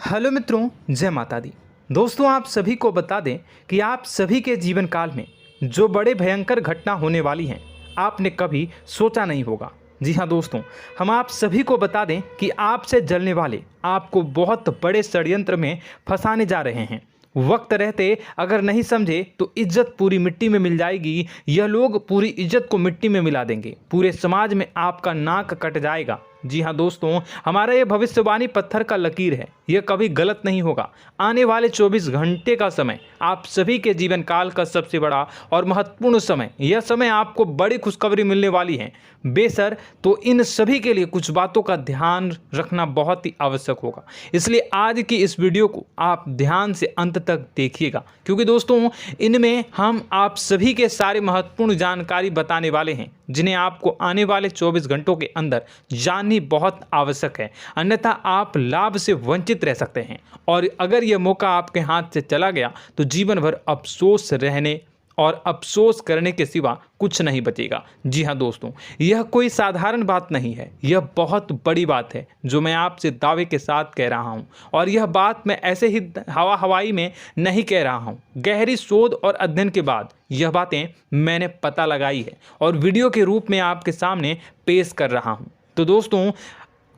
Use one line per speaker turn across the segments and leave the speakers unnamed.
Hello मित्रों, जय माता दी। दोस्तों, आप सभी को बता दें कि आप सभी के जीवन काल में जो बड़े भयंकर घटना होने वाली हैं, आपने कभी सोचा नहीं होगा। जी हाँ दोस्तों, हम आप सभी को बता दें कि आपसे जलने वाले आपको बहुत बड़े षड्यंत्र में फंसाने जा रहे हैं। वक्त रहते अगर नहीं समझे तो इज्जत पूरी मिट्टी में मिल जाएगी। यह लोग पूरी इज्जत को मिट्टी में मिला देंगे। पूरे समाज में आपका नाक कट जाएगा। जी हाँ दोस्तों, हमारा ये भविष्यवाणी पत्थर का लकीर है, यह कभी गलत नहीं होगा। आने वाले 24 घंटे का समय आप सभी के जीवन काल का सबसे बड़ा और महत्वपूर्ण समय। यह समय आपको बड़ी खुशखबरी मिलने वाली है बेसर, तो इन सभी के लिए कुछ बातों का ध्यान रखना बहुत ही आवश्यक होगा। इसलिए आज की इस वीडियो को आप ध्यान से अंत तक देखिएगा, क्योंकि दोस्तों इनमें हम आप सभी के सारे महत्वपूर्ण जानकारी बताने वाले हैं, जिन्हें आपको आने वाले 24 घंटों के अंदर जाननी बहुत आवश्यक है। अन्यथा आप लाभ से वंचित रह सकते हैं, और अगर यह मौका आपके हाथ से चला गया तो जीवन भर अफसोस रहने और अफसोस करने के सिवा कुछ नहीं बचेगा। जी हाँ दोस्तों, यह कोई साधारण बात नहीं है, यह बहुत बड़ी बात है जो मैं आपसे दावे के साथ कह रहा हूँ। और यह बात मैं ऐसे ही हवाई में नहीं कह रहा हूँ। गहरी शोध और अध्ययन के बाद यह बातें मैंने पता लगाई है और वीडियो के रूप में आपके सामने पेश कर रहा हूँ। तो दोस्तों,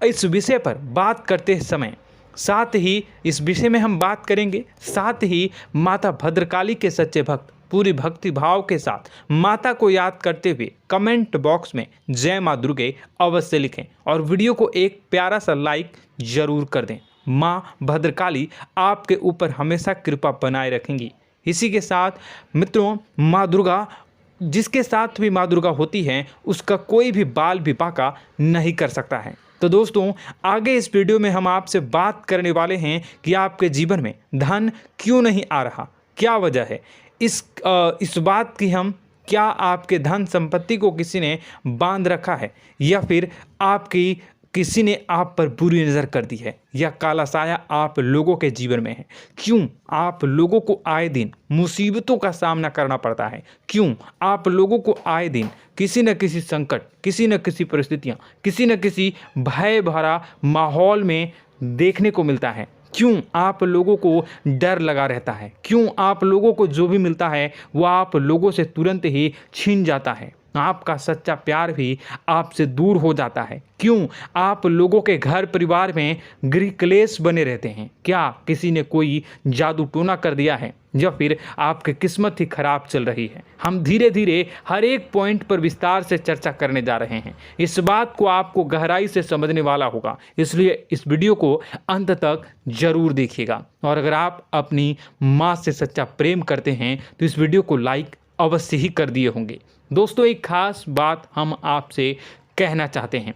इस विषय पर बात करते समय साथ ही इस विषय में हम बात करेंगे, साथ ही माता भद्रकाली के सच्चे भक्त पूरी भक्ति भाव के साथ माता को याद करते हुए कमेंट बॉक्स में जय माँ दुर्गे अवश्य लिखें और वीडियो को एक प्यारा सा लाइक जरूर कर दें। माँ भद्रकाली आपके ऊपर हमेशा कृपा बनाए रखेंगी। इसी के साथ मित्रों, माँ दुर्गा, जिसके साथ भी माँ दुर्गा होती हैं, उसका कोई भी बाल भी बांका नहीं कर सकता है। तो दोस्तों, आगे इस वीडियो में हम आपसे बात करने वाले हैं कि आपके जीवन में धन क्यों नहीं आ रहा, क्या वजह है इस बात की। हम क्या आपके धन संपत्ति को किसी ने बांध रखा है, या फिर आपकी किसी ने आप पर बुरी नज़र कर दी है, या काला साया आप लोगों के जीवन में है। क्यों आप लोगों को आए दिन मुसीबतों का सामना करना पड़ता है, क्यों आप लोगों को आए दिन किसी न किसी संकट, किसी न किसी परिस्थितियाँ, किसी न किसी भय भरा माहौल में देखने को मिलता है, क्यों आप लोगों को डर लगा रहता है, क्यों आप लोगों को जो भी मिलता है वो आप लोगों से तुरंत ही छीन जाता है, आपका सच्चा प्यार भी आपसे दूर हो जाता है, क्यों आप लोगों के घर परिवार में गृह क्लेश बने रहते हैं। क्या किसी ने कोई जादू टोना कर दिया है, या फिर आपकी किस्मत ही खराब चल रही है। हम धीरे धीरे हर एक पॉइंट पर विस्तार से चर्चा करने जा रहे हैं। इस बात को आपको गहराई से समझने वाला होगा, इसलिए इस वीडियो को अंत तक जरूर देखिएगा। और अगर आप अपनी माँ से सच्चा प्रेम करते हैं तो इस वीडियो को लाइक अवश्य ही कर दिए होंगे। दोस्तों, एक खास बात हम आपसे कहना चाहते हैं।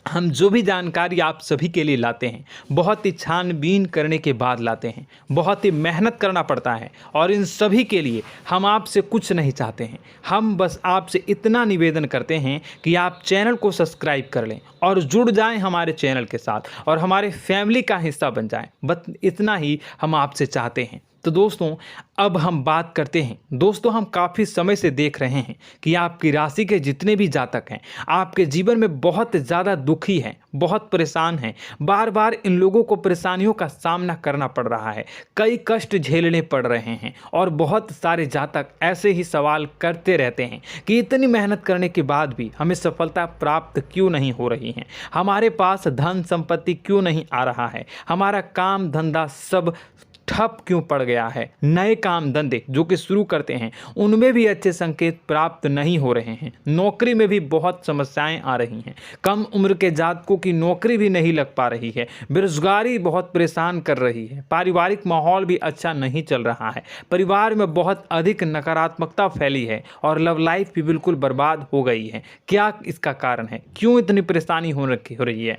हम जो भी जानकारी आप सभी के लिए लाते हैं, बहुत ही छानबीन करने के बाद लाते हैं, बहुत ही मेहनत करना पड़ता है, और इन सभी के लिए हम आपसे कुछ नहीं चाहते हैं। हम बस आपसे इतना निवेदन करते हैं कि आप चैनल को सब्सक्राइब कर लें और जुड़ जाएं हमारे चैनल के साथ और हमारे फैमिली का हिस्सा बन जाएं। बस इतना ही हम आपसे चाहते हैं। तो दोस्तों, अब हम बात करते हैं। दोस्तों, हम काफ़ी समय से देख रहे हैं कि आपकी राशि के जितने भी जातक हैं, आपके जीवन में बहुत ज़्यादा दुखी हैं, बहुत परेशान हैं। बार बार इन लोगों को परेशानियों का सामना करना पड़ रहा है, कई कष्ट झेलने पड़ रहे हैं, और बहुत सारे जातक ऐसे ही सवाल करते रहते हैं कि इतनी मेहनत करने के बाद भी हमें सफलता प्राप्त क्यों नहीं हो रही है, हमारे पास धन संपत्ति क्यों नहीं आ रहा है, हमारा काम धंधा सब ठप क्यों पड़ गया है, नए काम धंधे जो कि शुरू करते हैं उनमें भी अच्छे संकेत प्राप्त नहीं हो रहे हैं, नौकरी में भी बहुत समस्याएं आ रही हैं, कम उम्र के जातकों की नौकरी भी नहीं लग पा रही है, बेरोजगारी बहुत परेशान कर रही है, पारिवारिक माहौल भी अच्छा नहीं चल रहा है, परिवार में बहुत अधिक नकारात्मकता फैली है, और लव लाइफ भी बिल्कुल बर्बाद हो गई है। क्या इसका कारण है, क्यों इतनी परेशानी हो रही है?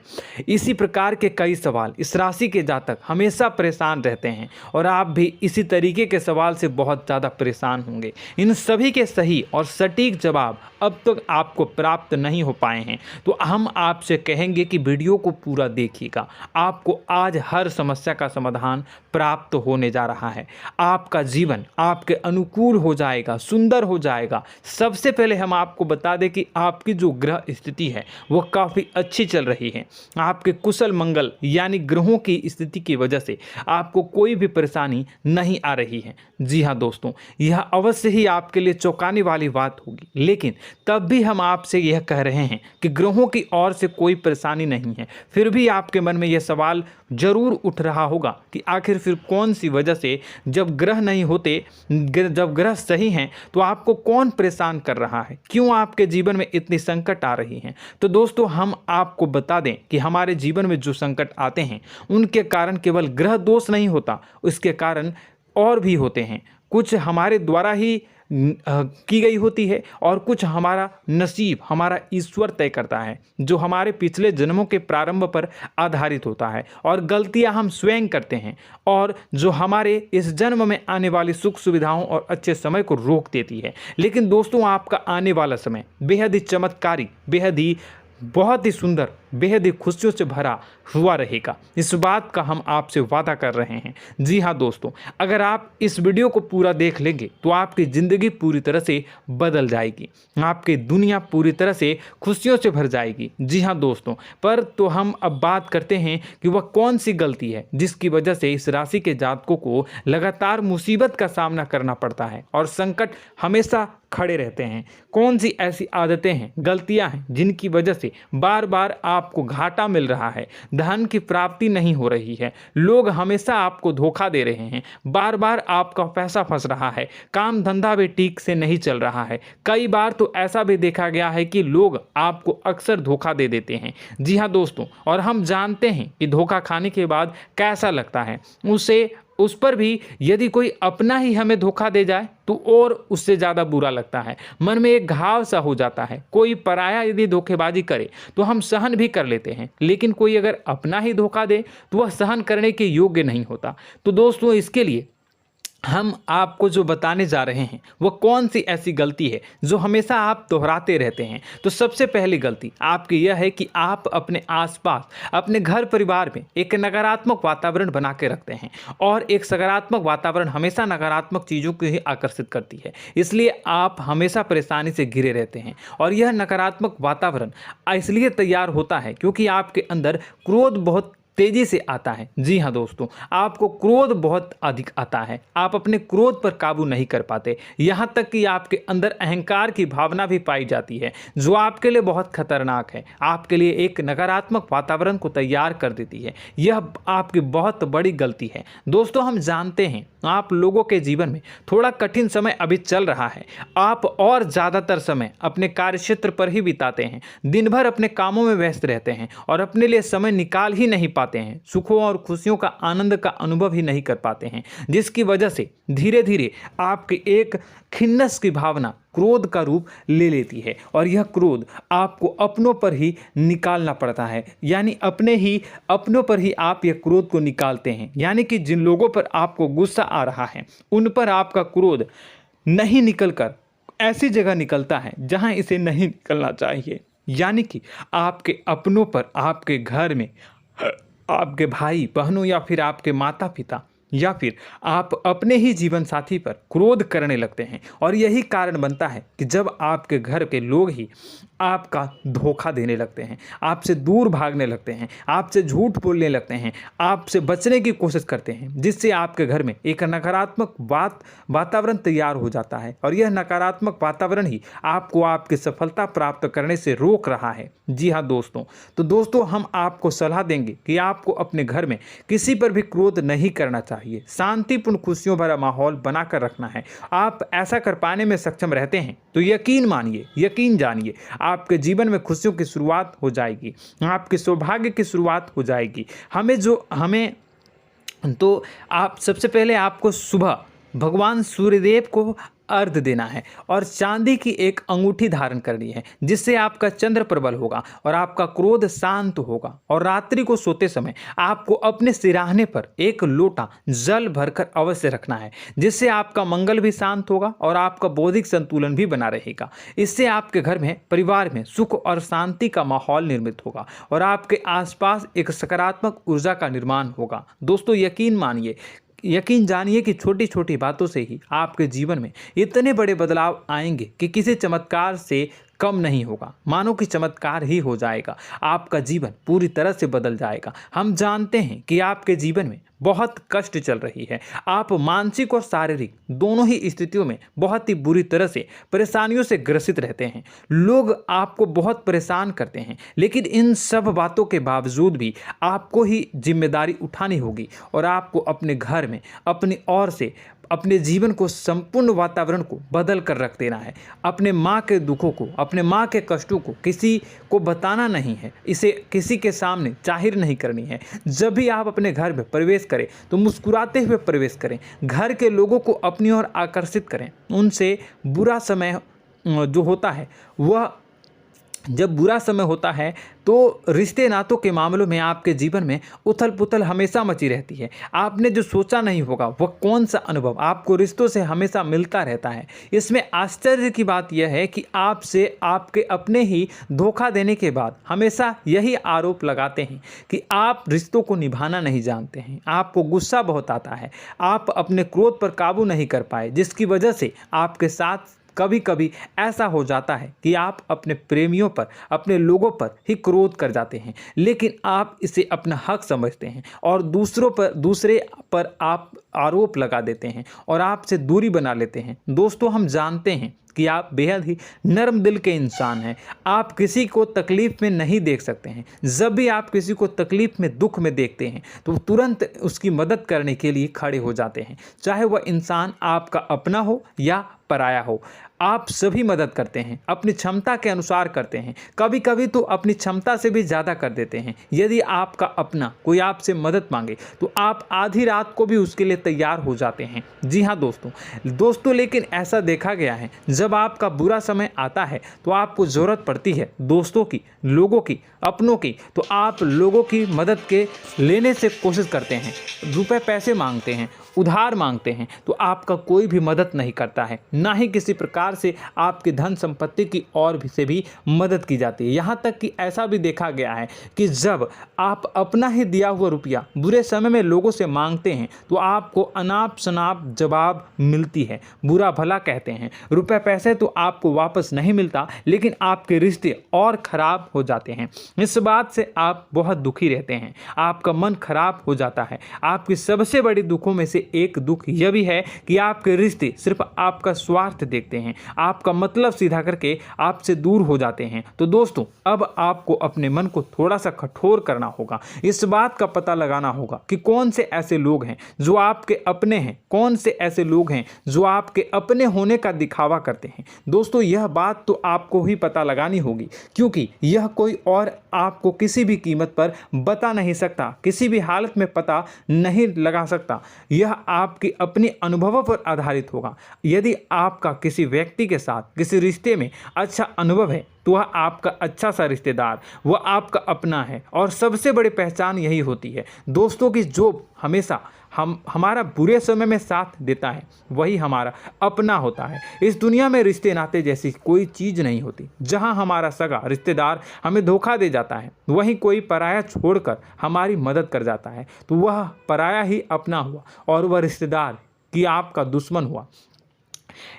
इसी प्रकार के कई सवाल इस राशि के जातक हमेशा परेशान रहते हैं, और आप भी इसी तरीके के सवाल से बहुत ज़्यादा परेशान होंगे। इन सभी के सही और सटीक जवाब अब तक आपको प्राप्त नहीं हो पाए हैं, तो हम आपसे कहेंगे कि वीडियो को पूरा देखिएगा। आपको आज हर समस्या का समाधान प्राप्त होने जा रहा है। आपका जीवन आपके अनुकूल हो जाएगा, सुंदर हो जाएगा। सबसे पहले हम आपको बता दें कि आपकी जो ग्रह स्थिति है वो काफ़ी अच्छी चल रही है। आपके कुशल मंगल यानी ग्रहों की स्थिति की वजह से आपको कोई भी परेशानी नहीं आ रही है। जी हाँ दोस्तों, यह अवश्य ही आपके लिए चौंकाने वाली बात होगी, लेकिन तब भी हम आपसे यह कह रहे हैं कि ग्रहों की ओर से कोई परेशानी नहीं है। फिर भी आपके मन में यह सवाल जरूर उठ रहा होगा कि आखिर फिर कौन सी वजह से, जब ग्रह नहीं होते, जब ग्रह सही हैं, तो आपको कौन परेशान कर रहा है, क्यों आपके जीवन में इतनी संकट आ रही हैं। तो दोस्तों, हम आपको बता दें कि हमारे जीवन में जो संकट आते हैं उनके कारण केवल ग्रह दोष नहीं होता, उसके कारण और भी होते हैं। कुछ हमारे द्वारा ही की गई होती है और कुछ हमारा नसीब, हमारा ईश्वर तय करता है, जो हमारे पिछले जन्मों के प्रारंभ पर आधारित होता है। और गलतियां हम स्वयं करते हैं और जो हमारे इस जन्म में आने वाली सुख सुविधाओं और अच्छे समय को रोक देती है। लेकिन दोस्तों, आपका आने वाला समय बेहद ही चमत्कारी, बेहद ही बहुत ही सुंदर, बेहद ही खुशियों से भरा हुआ रहेगा। इस बात का हम आपसे वादा कर रहे हैं। जी हाँ दोस्तों, अगर आप इस वीडियो को पूरा देख लेंगे तो आपकी ज़िंदगी पूरी तरह से बदल जाएगी, आपकी दुनिया पूरी तरह से खुशियों से भर जाएगी। जी हाँ दोस्तों, पर तो हम अब बात करते हैं कि वह कौन सी गलती है जिसकी वजह से इस राशि के जातकों को लगातार मुसीबत का सामना करना पड़ता है और संकट हमेशा खड़े रहते हैं। कौन सी ऐसी आदतें हैं, गलतियां हैं जिनकी वजह से बार बार आपको घाटा मिल रहा है, धन की प्राप्ति नहीं हो रही है, लोग हमेशा आपको धोखा दे रहे हैं, बार बार आपका पैसा फंस रहा है, काम धंधा भी ठीक से नहीं चल रहा है। कई बार तो ऐसा भी देखा गया है कि लोग आपको अक्सर धोखा दे देते हैं। जी हाँ दोस्तों, और हम जानते हैं कि धोखा खाने के बाद कैसा लगता है। उस पर भी यदि कोई अपना ही हमें धोखा दे जाए तो और उससे ज़्यादा बुरा लगता है, मन में एक घाव सा हो जाता है। कोई पराया यदि धोखेबाजी करे तो हम सहन भी कर लेते हैं, लेकिन कोई अगर अपना ही धोखा दे तो वह सहन करने के योग्य नहीं होता। तो दोस्तों, इसके लिए हम आपको जो बताने जा रहे हैं वो कौन सी ऐसी गलती है जो हमेशा आप दोहराते रहते हैं। तो सबसे पहली गलती आपकी यह है कि आप अपने आसपास, अपने घर परिवार में एक नकारात्मक वातावरण बना के रखते हैं, और एक सकारात्मक वातावरण हमेशा नकारात्मक चीज़ों को ही आकर्षित करती है। इसलिए आप हमेशा परेशानी से घिरे रहते हैं, और यह नकारात्मक वातावरण इसलिए तैयार होता है क्योंकि आपके अंदर क्रोध बहुत तेजी से आता है। जी हाँ दोस्तों, आपको क्रोध बहुत अधिक आता है, आप अपने क्रोध पर काबू नहीं कर पाते, यहाँ तक कि आपके अंदर अहंकार की भावना भी पाई जाती है, जो आपके लिए बहुत खतरनाक है, आपके लिए एक नकारात्मक वातावरण को तैयार कर देती है। यह आपकी बहुत बड़ी गलती है। दोस्तों, हम जानते हैं आप लोगों के जीवन में थोड़ा कठिन समय अभी चल रहा है। आप और ज़्यादातर समय अपने कार्यक्षेत्र पर ही बिताते हैं, दिन भर अपने कामों में व्यस्त रहते हैं और अपने लिए समय निकाल ही नहीं पाते हैं, सुखों और खुशियों का आनंद का अनुभव ही नहीं कर पाते हैं, जिसकी वजह से धीरे धीरे आपकी एक खिन्नस की भावना क्रोध का रूप ले लेती है, और यह क्रोध आपको अपनों पर ही निकालना पड़ता है। यानी अपनों पर ही आप यह क्रोध को निकालते हैं। यानी कि जिन लोगों पर आपको गुस्सा आ रहा है उन पर आपका क्रोध नहीं निकलकर ऐसी जगह निकलता है जहां इसे नहीं निकलना चाहिए। यानी कि आपके अपनों पर, आपके घर में, आपके भाई बहनों या फिर आपके माता पिता या फिर आप अपने ही जीवन साथी पर क्रोध करने लगते हैं, और यही कारण बनता है कि जब आपके घर के लोग ही आपका धोखा देने लगते हैं, आपसे दूर भागने लगते हैं, आपसे झूठ बोलने लगते हैं, आपसे बचने की कोशिश करते हैं, जिससे आपके घर में एक नकारात्मक वातावरण तैयार हो जाता है, और यह नकारात्मक वातावरण ही आपको आपकी सफलता प्राप्त करने से रोक रहा है। जी हाँ दोस्तों, तो दोस्तों, हम आपको सलाह देंगे कि आपको अपने घर में किसी पर भी क्रोध नहीं करना चाहिए, शांतिपूर्ण खुशियों भरा माहौल बनाकर रखना है। आप ऐसा कर पाने में सक्षम रहते हैं तो यकीन मानिए, यकीन जानिए, आपके जीवन में खुशियों की शुरुआत हो जाएगी, आपके सौभाग्य की शुरुआत हो जाएगी। आप सबसे पहले आपको सुबह भगवान सूर्यदेव को अर्घ्य देना है और चांदी की एक अंगूठी धारण करनी है, जिससे आपका चंद्र प्रबल होगा और आपका क्रोध शांत होगा। और रात्रि को सोते समय आपको अपने सिरहाने पर एक लोटा जल भरकर अवश्य रखना है, जिससे आपका मंगल भी शांत होगा और आपका बौद्धिक संतुलन भी बना रहेगा। इससे आपके घर में, परिवार में सुख और शांति का माहौल निर्मित होगा और आपके आसपास एक सकारात्मक ऊर्जा का निर्माण होगा। दोस्तों, यकीन जानिए कि छोटी छोटी बातों से ही आपके जीवन में इतने बड़े बदलाव आएंगे कि किसी चमत्कार से कम नहीं होगा। मानो कि चमत्कार ही हो जाएगा, आपका जीवन पूरी तरह से बदल जाएगा। हम जानते हैं कि आपके जीवन में बहुत कष्ट चल रही है, आप मानसिक और शारीरिक दोनों ही स्थितियों में बहुत ही बुरी तरह से परेशानियों से ग्रसित रहते हैं। लोग आपको बहुत परेशान करते हैं, लेकिन इन सब बातों के बावजूद भी आपको ही जिम्मेदारी उठानी होगी और आपको अपने घर में अपनी ओर से अपने जीवन को, संपूर्ण वातावरण को बदल कर रख देना है। अपने माँ के दुखों को, अपने माँ के कष्टों को किसी को बताना नहीं है, इसे किसी के सामने जाहिर नहीं करनी है। जब भी आप अपने घर में प्रवेश करें तो मुस्कुराते हुए प्रवेश करें, घर के लोगों को अपनी ओर आकर्षित करें। उनसे बुरा समय जो होता है वह जब बुरा समय होता है तो रिश्ते नातों के मामलों में आपके जीवन में उथल पुथल हमेशा मची रहती है। आपने जो सोचा नहीं होगा वह कौन सा अनुभव आपको रिश्तों से हमेशा मिलता रहता है। इसमें आश्चर्य की बात यह है कि आपसे आपके अपने ही धोखा देने के बाद हमेशा यही आरोप लगाते हैं कि आप रिश्तों को निभाना नहीं जानते हैं, आपको गुस्सा बहुत आता है, आप अपने क्रोध पर काबू नहीं कर पाए, जिसकी वजह से आपके साथ कभी कभी ऐसा हो जाता है कि आप अपने प्रेमियों पर, अपने लोगों पर ही क्रोध कर जाते हैं, लेकिन आप इसे अपना हक समझते हैं और दूसरे पर आप आरोप लगा देते हैं और आपसे दूरी बना लेते हैं। दोस्तों, हम जानते हैं कि आप बेहद ही नर्म दिल के इंसान हैं। आप किसी को तकलीफ में नहीं देख सकते हैं। जब भी आप किसी को तकलीफ में, दुख में देखते हैं तो तुरंत उसकी मदद करने के लिए खड़े हो जाते हैं, चाहे वह इंसान आपका अपना हो या पराया हो। आप सभी मदद करते हैं, अपनी क्षमता के अनुसार करते हैं, कभी कभी तो अपनी क्षमता से भी ज़्यादा कर देते हैं। यदि आपका अपना कोई आपसे मदद मांगे तो आप आधी रात को भी उसके लिए तैयार हो जाते हैं। जी हाँ दोस्तों, लेकिन ऐसा देखा गया है, जब आपका बुरा समय आता है तो आपको ज़रूरत पड़ती है दोस्तों की, लोगों की, अपनों की, तो आप लोगों की मदद के लेने से कोशिश करते हैं, रुपए पैसे मांगते हैं, उधार मांगते हैं, तो आपका कोई भी मदद नहीं करता है, ना ही किसी प्रकार से आपकी धन संपत्ति की ओर से भी मदद की जाती है। यहाँ तक कि ऐसा भी देखा गया है कि जब आप अपना ही दिया हुआ रुपया बुरे समय में लोगों से मांगते हैं तो आपको अनाप शनाप जवाब मिलती है, बुरा भला कहते हैं। रुपए पैसे तो आपको वापस नहीं मिलता, लेकिन आपके रिश्ते और खराब हो जाते हैं। इस बात से आप बहुत दुखी रहते हैं, आपका मन खराब हो जाता है। आपकी सबसे बड़ी दुखों में से एक दुख यह भी है कि आपके रिश्ते सिर्फ आपका स्वार्थ देखते हैं, आपका मतलब सीधा करके आपसे दूर हो जाते हैं। तो दोस्तों, अब आपको अपने मन को थोड़ा सा कठोर करना होगा, इस बात का पता लगाना होगा कि कौन से ऐसे लोग हैं जो आपके अपने हैं, कौन से ऐसे लोग हैं जो आपके अपने होने का दिखावा करते हैं। दोस्तों, यह बात तो आपको ही पता लगानी होगी, क्योंकि यह कोई और आपको किसी भी कीमत पर बता नहीं सकता, किसी भी हालत में पता नहीं लगा सकता। यह आपके अपने अनुभवों पर आधारित होगा। यदि आपका किसी व्यक्ति के साथ किसी रिश्ते में अच्छा अनुभव है तो वह आपका अच्छा सा रिश्तेदार, वह आपका अपना है। और सबसे बड़ी पहचान यही होती है दोस्तों की जो हमेशा हमारा बुरे समय में साथ देता है वही हमारा अपना होता है। इस दुनिया में रिश्ते नाते जैसी कोई चीज़ नहीं होती। जहां हमारा सगा रिश्तेदार हमें धोखा दे जाता है, वहीं कोई पराया छोड़कर हमारी मदद कर जाता है, तो वह पराया ही अपना हुआ और वह रिश्तेदार की आपका दुश्मन हुआ।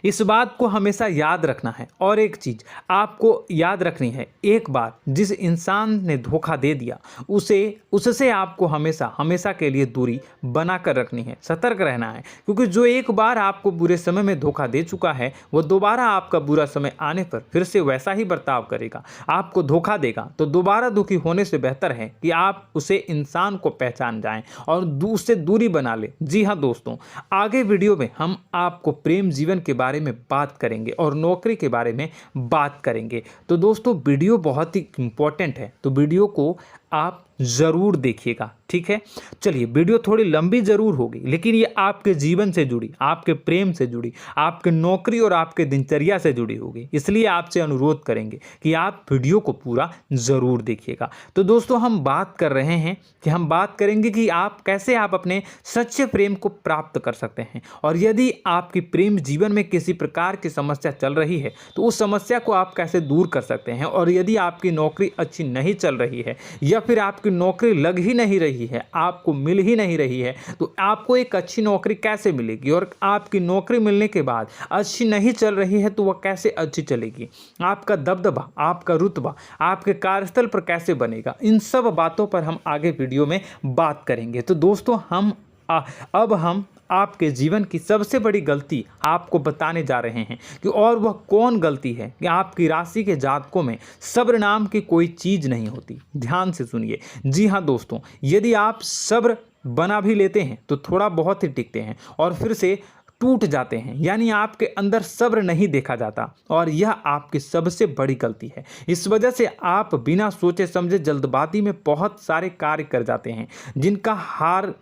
इस बात को हमेशा याद रखना है। और एक चीज़ आपको याद रखनी है, एक बार जिस इंसान ने धोखा दे दिया उससे आपको हमेशा के लिए दूरी बना कर रखनी है, सतर्क रहना है। क्योंकि जो एक बार आपको बुरे समय में धोखा दे चुका है वो दोबारा आपका बुरा समय आने पर फिर से वैसा ही बर्ताव करेगा, आपको धोखा देगा। तो दोबारा दुखी होने से बेहतर है कि आप उसे इंसान को पहचान जाएं और उससे दूरी बना लें। जी हाँ दोस्तों, आगे वीडियो में हम आपको प्रेम जीवन के बारे में बात करेंगे और नौकरी के बारे में बात करेंगे। तो दोस्तों, वीडियो बहुत ही इम्पोर्टेंट है, तो वीडियो को आप ज़रूर देखिएगा, ठीक है। चलिए, वीडियो थोड़ी लंबी ज़रूर होगी, लेकिन ये आपके जीवन से जुड़ी, आपके प्रेम से जुड़ी, आपके नौकरी और आपके दिनचर्या से जुड़ी होगी, इसलिए आपसे अनुरोध करेंगे कि आप वीडियो को पूरा ज़रूर देखिएगा। तो दोस्तों, हम बात कर रहे हैं कि हम बात करेंगे कि आप कैसे आप अपने सच्चे प्रेम को प्राप्त कर सकते हैं, और यदि आपकी प्रेम जीवन में किसी प्रकार की समस्या चल रही है तो उस समस्या को आप कैसे दूर कर सकते हैं, और यदि आपकी नौकरी अच्छी नहीं चल रही है या फिर आपकी नौकरी लग ही नहीं रही है, आपको मिल ही नहीं रही है, तो आपको एक अच्छी नौकरी कैसे मिलेगी, और आपकी नौकरी मिलने के बाद अच्छी नहीं चल रही है तो वह कैसे अच्छी चलेगी, आपका दबदबा, आपका रुतबा आपके कार्यस्थल पर कैसे बनेगा, इन सब बातों पर हम आगे वीडियो में बात करेंगे। तो दोस्तों, अब हम आपके जीवन की सबसे बड़ी गलती आपको बताने जा रहे हैं कि और वह कौन गलती है कि आपकी राशि के जातकों में सब्र नाम की कोई चीज़ नहीं होती। ध्यान से सुनिए। जी हाँ दोस्तों, यदि आप सब्र बना भी लेते हैं तो थोड़ा बहुत ही टिकते हैं और फिर से टूट जाते हैं, यानी आपके अंदर सब्र नहीं देखा जाता, और यह आपकी सबसे बड़ी गलती है। इस वजह से आप बिना सोचे समझे जल्दबाजी में बहुत सारे कार्य कर जाते हैं, जिसका हार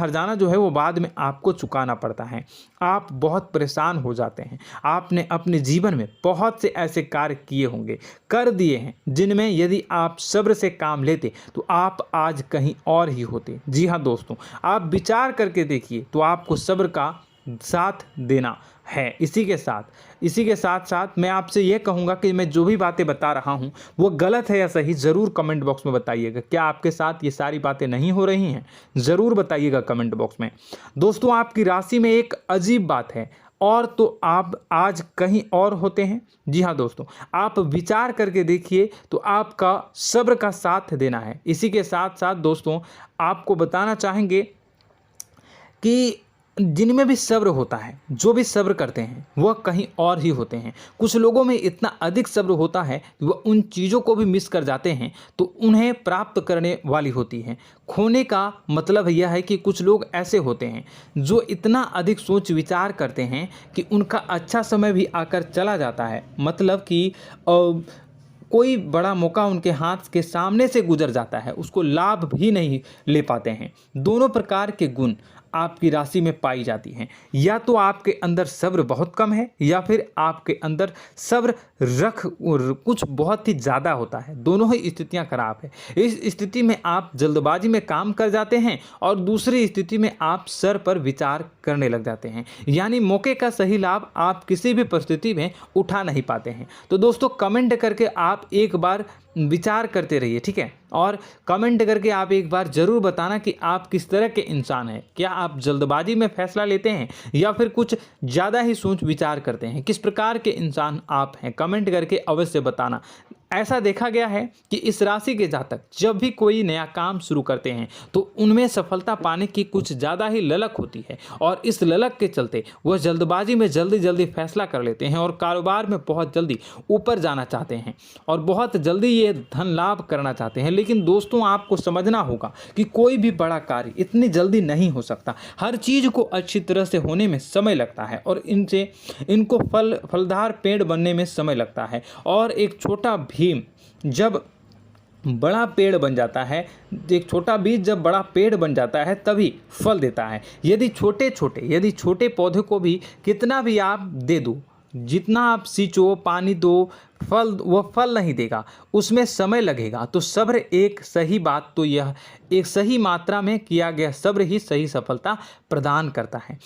जाना जो है वो बाद में आपको चुकाना पड़ता है। आप बहुत परेशान हो जाते हैं। आपने अपने जीवन में बहुत से ऐसे कार्य किए होंगे, कर दिए हैं, जिनमें यदि आप सब्र से काम लेते तो आप आज कहीं और ही होते। जी हाँ दोस्तों, आप विचार करके देखिए तो आपको सब्र का साथ देना है। इसी के साथ साथ मैं आपसे यह कहूँगा कि मैं जो भी बातें बता रहा हूँ वो गलत है या सही, ज़रूर कमेंट बॉक्स में बताइएगा। क्या आपके साथ ये सारी बातें नहीं हो रही हैं, ज़रूर बताइएगा कमेंट बॉक्स में। दोस्तों, आपकी राशि में एक अजीब बात है, और तो आप आज कहीं और होते हैं। जी हाँ दोस्तों, आप विचार करके देखिए तो आपका सब्र का साथ देना है। इसी के साथ साथ दोस्तों, आपको बताना चाहेंगे कि जिनमें भी सब्र होता है, जो भी सब्र करते हैं वह कहीं और ही होते हैं। कुछ लोगों में इतना अधिक सब्र होता है कि वह उन चीज़ों को भी मिस कर जाते हैं तो उन्हें प्राप्त करने वाली होती हैं। खोने का मतलब यह है कि कुछ लोग ऐसे होते हैं जो इतना अधिक सोच विचार करते हैं कि उनका अच्छा समय भी आकर चला जाता है, मतलब कि कोई बड़ा मौका उनके हाथ के सामने से गुजर जाता है, उसको लाभ भी नहीं ले पाते हैं। दोनों प्रकार के गुण आपकी राशि में पाई जाती हैं। या तो आपके अंदर सब्र बहुत कम है, या फिर आपके अंदर सब्र कुछ बहुत ही ज़्यादा होता है। दोनों ही स्थितियां खराब है। इस स्थिति में आप जल्दबाजी में काम कर जाते हैं, और दूसरी स्थिति में आप सर पर विचार करने लग जाते हैं, यानी मौके का सही लाभ आप किसी भी परिस्थिति में उठा नहीं पाते हैं। तो दोस्तों, कमेंट करके आप एक बार विचार करते रहिए, ठीक है, और कमेंट करके आप एक बार ज़रूर बताना कि आप किस तरह के इंसान हैं। क्या आप जल्दबाजी में फैसला लेते हैं या फिर कुछ ज़्यादा ही सोच विचार करते हैं? किस प्रकार के इंसान आप हैं, कमेंट करके अवश्य बताना। ऐसा देखा गया है कि इस राशि के जातक जब भी कोई नया काम शुरू करते हैं तो उनमें सफलता पाने की कुछ ज़्यादा ही ललक होती है, और इस ललक के चलते वह जल्दबाजी में जल्दी फैसला कर लेते हैं और कारोबार में बहुत जल्दी ऊपर जाना चाहते हैं और बहुत जल्दी ये धन लाभ करना चाहते हैं। लेकिन दोस्तों, आपको समझना होगा कि कोई भी बड़ा कार्य इतनी जल्दी नहीं हो सकता। हर चीज़ को अच्छी तरह से होने में समय लगता है, और इनको फलदार पेड़ बनने में समय लगता है। और एक छोटा भीम जब बड़ा पेड़ बन जाता है, एक छोटा बीज जब बड़ा पेड़ बन जाता है तभी फल देता है। यदि छोटे पौधे को भी कितना भी आप दे दो, जितना आप सींचो, पानी दो, वह फल नहीं देगा, उसमें समय लगेगा। तो सब्र एक सही मात्रा में किया गया सब्र ही सही सफलता प्रदान करता है,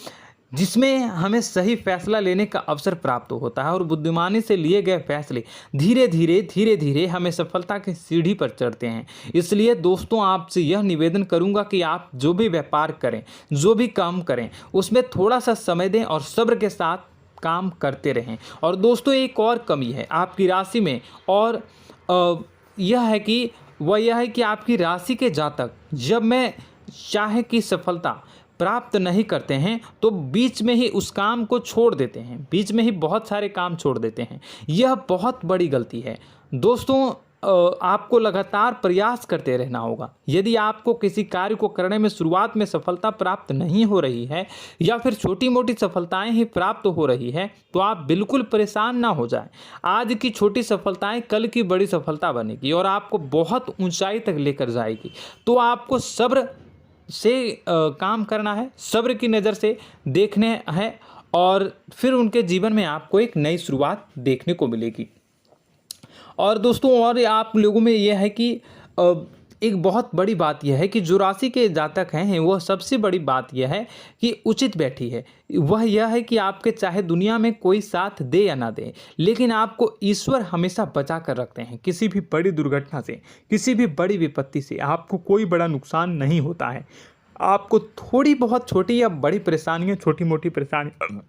जिसमें हमें सही फैसला लेने का अवसर प्राप्त होता है, और बुद्धिमानी से लिए गए फैसले धीरे धीरे हमें सफलता की सीढ़ी पर चढ़ते हैं। इसलिए दोस्तों, आपसे यह निवेदन करूंगा कि आप जो भी व्यापार करें, जो भी काम करें, उसमें थोड़ा सा समय दें और सब्र के साथ काम करते रहें। और दोस्तों, एक और कमी है आपकी राशि में, और यह है कि आपकी राशि के जातक जब में चाहे कि सफलता प्राप्त नहीं करते हैं तो बीच में ही उस काम को छोड़ देते हैं, बीच में ही बहुत सारे काम छोड़ देते हैं। यह बहुत बड़ी गलती है दोस्तों। आपको लगातार प्रयास करते रहना होगा। यदि आपको किसी कार्य को करने में शुरुआत में सफलता प्राप्त नहीं हो रही है या फिर छोटी मोटी सफलताएं ही प्राप्त हो रही है तो आप बिल्कुल परेशान ना हो जाएं। आज की छोटी सफलताएं कल की बड़ी सफलता बनेगी और आपको बहुत ऊंचाई तक लेकर जाएगी। तो आपको सब्र से काम करना है, सब्र की नज़र से देखने हैं और फिर उनके जीवन में आपको एक नई शुरुआत देखने को मिलेगी। और दोस्तों और आप लोगों में यह है कि एक बहुत बड़ी बात यह है कि जो राशि के जातक हैं वह सबसे बड़ी बात यह है कि उचित बैठी है। वह यह है कि आपके चाहे दुनिया में कोई साथ दे या ना दे, लेकिन आपको ईश्वर हमेशा बचा कर रखते हैं। किसी भी बड़ी दुर्घटना से, किसी भी बड़ी विपत्ति से आपको कोई बड़ा नुकसान नहीं होता है। आपको थोड़ी बहुत छोटी या बड़ी परेशानियाँ, छोटी मोटी परेशानी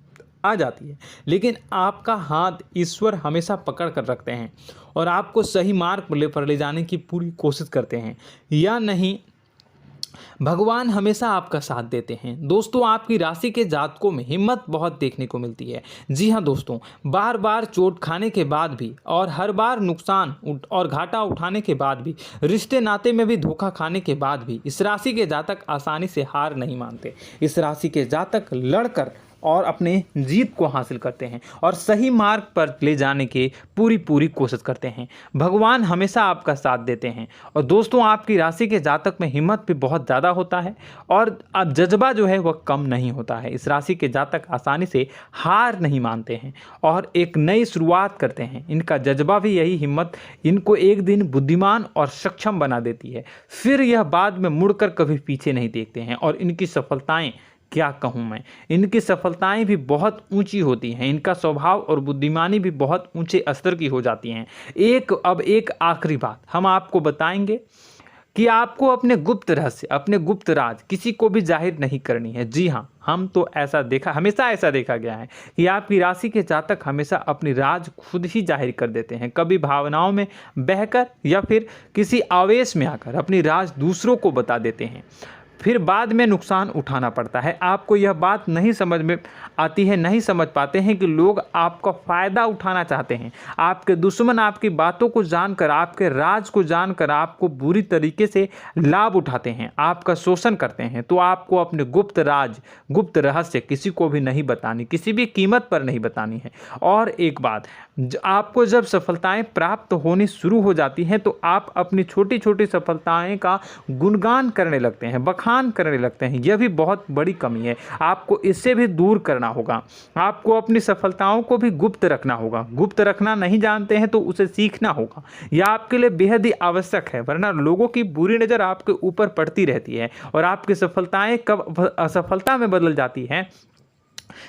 आ जाती है, लेकिन आपका हाथ ईश्वर हमेशा पकड़ कर रखते हैं और आपको सही मार्ग पर ले जाने की पूरी कोशिश करते हैं। या नहीं, भगवान हमेशा आपका साथ देते हैं। दोस्तों आपकी राशि के जातकों में हिम्मत बहुत देखने को मिलती है। जी हाँ दोस्तों, बार बार चोट खाने के बाद भी और हर बार नुकसान और घाटा उठाने के बाद भी, रिश्ते नाते में भी धोखा खाने के बाद भी इस राशि के जातक आसानी से हार नहीं मानते। इस राशि के जातक लड़कर और अपने जीत को हासिल करते हैं और सही मार्ग पर ले जाने की पूरी कोशिश करते हैं। भगवान हमेशा आपका साथ देते हैं। और दोस्तों आपकी राशि के जातक में हिम्मत भी बहुत ज़्यादा होता है और अब जज्बा जो है वह कम नहीं होता है। इस राशि के जातक आसानी से हार नहीं मानते हैं और एक नई शुरुआत करते हैं। इनका जज्बा भी, यही हिम्मत इनको एक दिन बुद्धिमान और सक्षम बना देती है। फिर यह बाद में मुड़कर कभी पीछे नहीं देखते हैं और इनकी सफलताएं, क्या कहूँ मैं, इनकी सफलताएं भी बहुत ऊंची होती हैं। इनका स्वभाव और बुद्धिमानी भी बहुत ऊंचे स्तर की हो जाती हैं। अब एक आखिरी बात हम आपको बताएंगे कि आपको अपने गुप्त रहस्य, अपने गुप्त राज किसी को भी जाहिर नहीं करनी है। जी हाँ, हम तो हमेशा ऐसा देखा गया है कि आपकी राशि के जातक हमेशा अपनी राज खुद ही जाहिर कर देते हैं। कभी भावनाओं में बहकर या फिर किसी आवेश में आकर अपनी राज दूसरों को बता देते हैं, फिर बाद में नुकसान उठाना पड़ता है। आपको यह बात नहीं समझ में आती है, नहीं समझ पाते हैं कि लोग आपका फ़ायदा उठाना चाहते हैं। आपके दुश्मन आपकी बातों को जानकर, आपके राज को जानकर आपको बुरी तरीके से लाभ उठाते हैं, आपका शोषण करते हैं। तो आपको अपने गुप्त राज, गुप्त रहस्य किसी को भी नहीं बतानी, किसी भी कीमत पर नहीं बतानी है। और एक बात, आपको जब सफलताएं प्राप्त होनी शुरू हो जाती हैं तो आप अपनी छोटी छोटी सफलताएं का गुणगान करने लगते हैं, बखान करने लगते हैं। यह भी बहुत बड़ी कमी है, आपको इससे भी दूर करना होगा। आपको अपनी सफलताओं को भी गुप्त रखना होगा। गुप्त रखना नहीं जानते हैं तो उसे सीखना होगा। यह आपके लिए बेहद ही आवश्यक है, वरना लोगों की बुरी नज़र आपके ऊपर पड़ती रहती है और आपकी सफलताएं कब असफलता में बदल जाती हैं,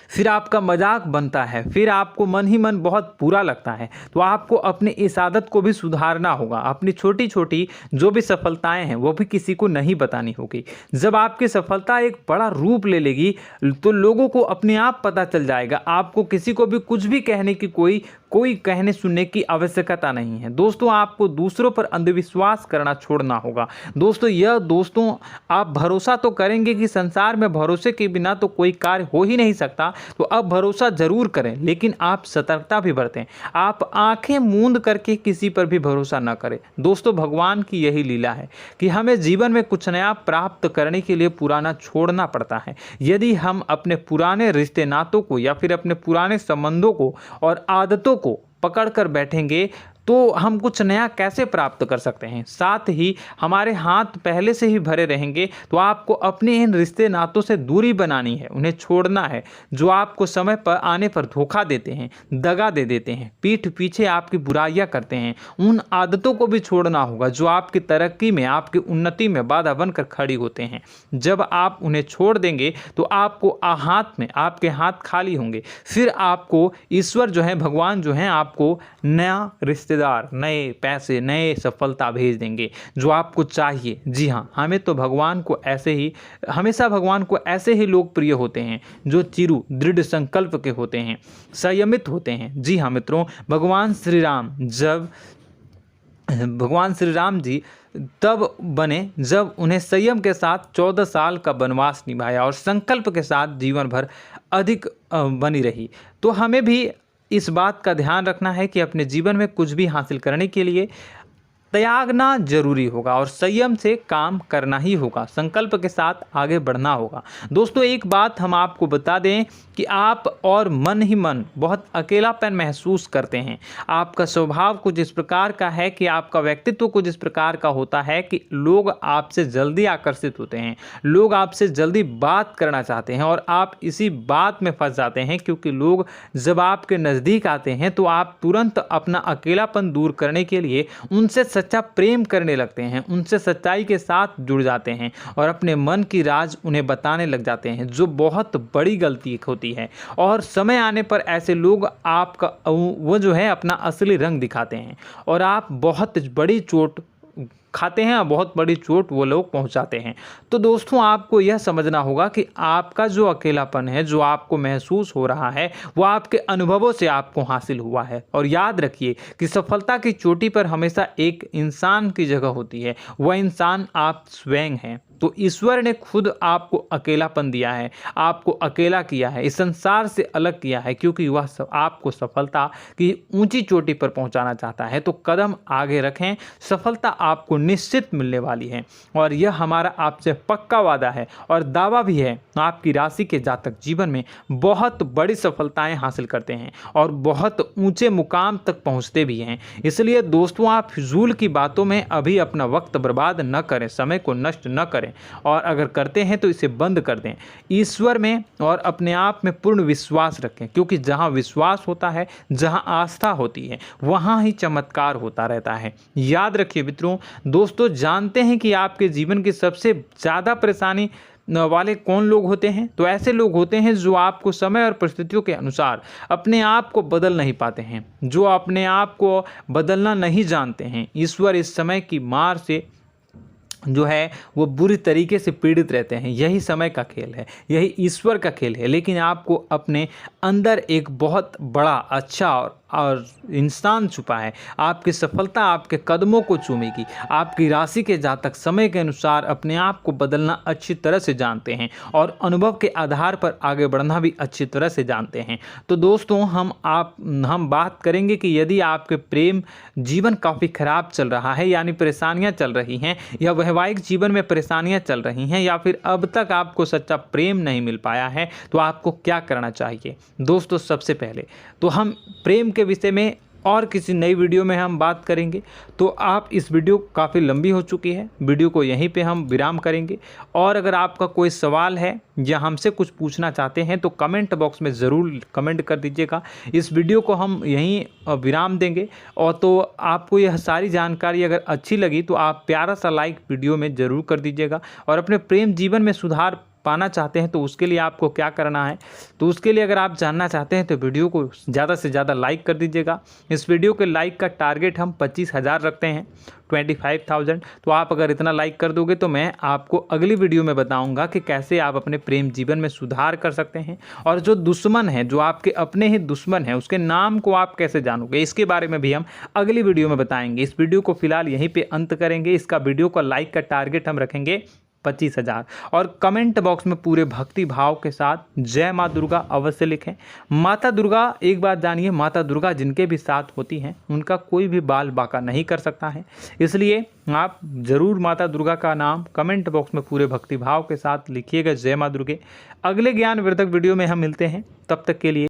फिर आपका मजाक बनता है, फिर आपको मन ही मन बहुत बुरा लगता है। तो आपको अपनी इस आदत को भी सुधारना होगा। अपनी छोटी छोटी जो भी सफलताएं हैं वो भी किसी को नहीं बतानी होगी। जब आपकी सफलता एक बड़ा रूप ले लेगी तो लोगों को अपने आप पता चल जाएगा। आपको किसी को भी कुछ भी कहने की कोई कहने सुनने की आवश्यकता नहीं है। दोस्तों आपको दूसरों पर अंधविश्वास करना छोड़ना होगा। दोस्तों आप भरोसा तो करेंगे कि संसार में भरोसे के बिना तो कोई कार्य हो ही नहीं सकता, तो अब भरोसा जरूर करें, लेकिन आप सतर्कता भी बरतें। आप आंखें मूंद करके किसी पर भी भरोसा न करें। दोस्तों भगवान की यही लीला है कि हमें जीवन में कुछ नया प्राप्त करने के लिए पुराना छोड़ना पड़ता है। यदि हम अपने पुराने रिश्ते नातों को या फिर अपने पुराने संबंधों को और आदतों को पकड़ कर बैठेंगे तो हम कुछ नया कैसे प्राप्त कर सकते हैं। साथ ही हमारे हाथ पहले से ही भरे रहेंगे। तो आपको अपने इन रिश्ते नातों से दूरी बनानी है, उन्हें छोड़ना है जो आपको समय पर आने पर धोखा देते हैं, दगा दे देते हैं, पीठ पीछे आपकी बुराइयां करते हैं। उन आदतों को भी छोड़ना होगा जो आपकी तरक्की में, आपकी उन्नति में बाधा बनकर खड़ी होते हैं। जब आप उन्हें छोड़ देंगे तो आपको आपके हाथ खाली होंगे। फिर आपको ईश्वर जो है, भगवान जो है, आपको नया रिश्ते, नए पैसे, नए सफलता भेज देंगे जो आपको चाहिए। जी हाँ, हमेशा भगवान को ऐसे ही लोग प्रिय होते हैं जो चिरु दृढ़ संकल्प के होते हैं, संयमित होते हैं। जी हाँ मित्रों, भगवान श्री राम जी तब बने जब उन्हें संयम के साथ 14 साल का वनवास निभाया और संकल्प के साथ जीवन भर अधिक बनी रही। तो हमें भी इस बात का ध्यान रखना है कि अपने जीवन में कुछ भी हासिल करने के लिए त्यागना जरूरी होगा और संयम से काम करना ही होगा। संकल्प के साथ आगे बढ़ना होगा। दोस्तों एक बात हम आपको बता दें कि आप और मन ही मन बहुत अकेलापन महसूस करते हैं। आपका स्वभाव कुछ इस प्रकार का है कि आपका व्यक्तित्व कुछ इस प्रकार का होता है कि लोग आपसे जल्दी आकर्षित होते हैं, लोग आपसे जल्दी बात करना चाहते हैं और आप इसी बात में फंस जाते हैं, क्योंकि लोग जब आपके नज़दीक आते हैं तो आप तुरंत अपना अकेलापन दूर करने के लिए उनसे सच्चा प्रेम करने लगते हैं, उनसे सच्चाई के साथ जुड़ जाते हैं और अपने मन की राज उन्हें बताने लग जाते हैं, जो बहुत बड़ी गलती होती है। और समय आने पर ऐसे लोग आपका वो जो है अपना असली रंग दिखाते हैं और आप बहुत बड़ी चोट खाते हैं और बहुत बड़ी चोट वो लोग पहुंचाते हैं। तो दोस्तों आपको यह समझना होगा कि आपका जो अकेलापन है, जो आपको महसूस हो रहा है, वो आपके अनुभवों से आपको हासिल हुआ है। और याद रखिए कि सफलता की चोटी पर हमेशा एक इंसान की जगह होती है, वह इंसान आप स्वयं हैं। तो ईश्वर ने खुद आपको अकेलापन दिया है, आपको अकेला किया है, इस संसार से अलग किया है, क्योंकि वह आपको सफलता की ऊंची चोटी पर पहुंचाना चाहता है। तो कदम आगे रखें, सफलता आपको निश्चित मिलने वाली है और यह हमारा आपसे पक्का वादा है और दावा भी है। आपकी राशि के जातक जीवन में बहुत बड़ी सफलताएं हासिल करते हैं और बहुत ऊंचे मुकाम तक पहुंचते भी हैं। इसलिए दोस्तों आप फिजूल की बातों में अभी अपना वक्त बर्बाद न करें, समय को नष्ट न करें और अगर करते हैं तो इसे बंद कर दें। ईश्वर में और अपने आप में पूर्ण विश्वास रखें, क्योंकि जहां विश्वास होता है, जहां आस्था होती है, वहां ही चमत्कार होता रहता है। याद रखिए मित्रों, दोस्तों जानते हैं कि आपके जीवन की सबसे ज़्यादा परेशानी वाले कौन लोग होते हैं? तो ऐसे लोग होते हैं जो आपको समय और परिस्थितियों के अनुसार अपने आप को बदल नहीं पाते हैं, जो अपने आप को बदलना नहीं जानते हैं। ईश्वर इस समय की मार से जो है वो बुरी तरीके से पीड़ित रहते हैं। यही समय का खेल है, यही ईश्वर का खेल है। लेकिन आपको अपने अंदर एक बहुत बड़ा अच्छा और इंसान छुपा है। आपकी सफलता आपके कदमों को चूमेगी। आपकी राशि के जातक समय के अनुसार अपने आप को बदलना अच्छी तरह से जानते हैं और अनुभव के आधार पर आगे बढ़ना भी अच्छी तरह से जानते हैं। तो दोस्तों हम बात करेंगे कि यदि आपके प्रेम जीवन काफ़ी खराब चल रहा है, यानी परेशानियां चल रही हैं, या वैवाहिक जीवन में परेशानियां चल रही हैं, या फिर अब तक आपको सच्चा प्रेम नहीं मिल पाया है, तो आपको क्या करना चाहिए? दोस्तों सबसे पहले तो हम प्रेम के विषय में और किसी नई वीडियो में हम बात करेंगे। तो आप इस वीडियो काफ़ी लंबी हो चुकी है, वीडियो को यहीं पे हम विराम करेंगे। और अगर आपका कोई सवाल है या हमसे कुछ पूछना चाहते हैं तो कमेंट बॉक्स में ज़रूर कमेंट कर दीजिएगा। इस वीडियो को हम यहीं विराम देंगे। और तो आपको यह सारी जानकारी अगर अच्छी लगी तो आप प्यारा सा लाइक वीडियो में ज़रूर कर दीजिएगा। और अपने प्रेम जीवन में सुधार पाना चाहते हैं तो उसके लिए आपको क्या करना है, तो उसके लिए अगर आप जानना चाहते हैं तो वीडियो को ज़्यादा से ज़्यादा लाइक कर दीजिएगा। इस वीडियो के लाइक का टारगेट हम 25,000 रखते हैं, 25,000। तो आप अगर इतना लाइक कर दोगे तो मैं आपको अगली वीडियो में बताऊंगा कि कैसे आप अपने प्रेम जीवन में सुधार कर सकते हैं। और जो दुश्मन है, जो आपके अपने ही दुश्मन है, उसके नाम को आप कैसे जानोगे, इसके बारे में भी हम अगली वीडियो में बताएंगे। इस वीडियो को फिलहाल यहीं पे अंत करेंगे। इसका वीडियो का लाइक का टारगेट हम रखेंगे 25,000। और कमेंट बॉक्स में पूरे भक्ति भाव के साथ जय माँ दुर्गा अवश्य लिखें। माता दुर्गा, एक बात जानिए, माता दुर्गा जिनके भी साथ होती हैं उनका कोई भी बाल बाका नहीं कर सकता है। इसलिए आप ज़रूर माता दुर्गा का नाम कमेंट बॉक्स में पूरे भक्ति भाव के साथ लिखिएगा, जय माँ दुर्गे। अगले ज्ञानवर्धक वीडियो में हम मिलते हैं, तब तक के लिए